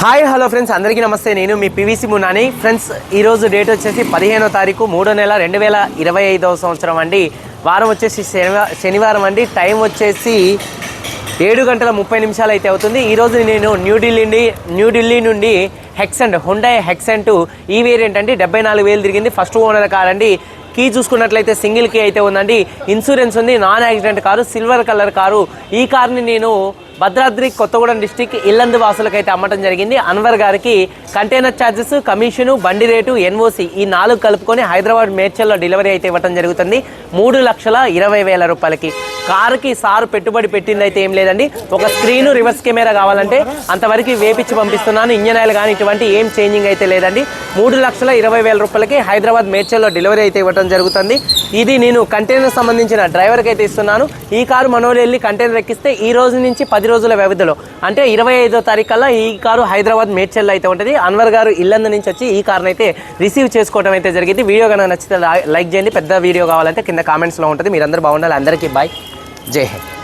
Hi hello friends, అందరికీ నమస్తే. నేను మీ పివిసి మున్నాని. ఫ్రెండ్స్, ఈరోజు డేట్ వచ్చేసి 15వ తారీఖు 3వ నెల 2025వ సంవత్సరం అండి. వారం వచ్చేసి శనివారం అండి. టైం వచ్చేసి 7:30 అయితే అవుతుంది. ఈరోజు నేను న్యూఢిల్లీ నుండి హుండాయ్ హెక్సెంట్ ఈ వేరియంట్ అండి. 74,000 తిరిగింది. ఫస్ట్ ఓనర్ కార్ అండి. కీ చూసుకున్నట్లయితే సింగిల్ కీ అయితే ఉందండి. ఇన్సూరెన్స్ ఉంది. Non accident car, silver colour car. ఈ కార్ని నేను భద్రాద్రి కొత్తగూడెం డిస్టిక్ ఇల్లందు వాసులకైతే అమ్మటం జరిగింది. అన్వర్ గారికి కంటైనర్ ఛార్జెస్, కమిషను, బండి రేటు, ఎన్ఓసి ఈ 4 కలుపుకొని హైదరాబాద్ మేడ్చల్లో డెలివరీ అయితే ఇవ్వడం జరుగుతుంది 3,20,000 రూపాయలకి. కారుకి సారు పెట్టుబడి పెట్టింది అయితే ఏం లేదండి. ఒక స్క్రీను, రివర్స్ కెమెరా కావాలంటే అంతవరకు వేపించి పంపిస్తున్నాను. ఇంజన్ ఆయిల్ కానీ ఇటువంటి ఏం చేంజింగ్ అయితే లేదండి. 3,20,000 రూపాయలకి హైదరాబాద్ మేడ్చల్లో డెలివరీ అయితే ఇవ్వడం జరుగుతుంది. ఇది నేను కంటైనర్ సంబంధించిన డ్రైవర్కి అయితే ఇస్తున్నాను. ఈ కారు మనోళ్ళు వెళ్ళి కంటైనర్ ఎక్కిస్తే ఈ రోజు నుంచి 10 రోజుల వ్యవధిలో అంటే 25వ తారీఖు కల్లా ఈ కారు హైదరాబాద్ మేడ్చల్లో అయితే ఉంటుంది. అన్వర్ గారు ఇల్లందు నుంచి వచ్చి ఈ కార్ని అయితే రిసీవ్ చేసుకోవడం అయితే జరిగింది. వీడియో కనుక నచ్చితే లైక్ చేయండి. పెద్ద వీడియో కావాలంటే కింద కామెంట్స్లో ఉంటుంది. మీరందరూ బాగుండాలి. అందరికీ బాయ్. జై హింద్.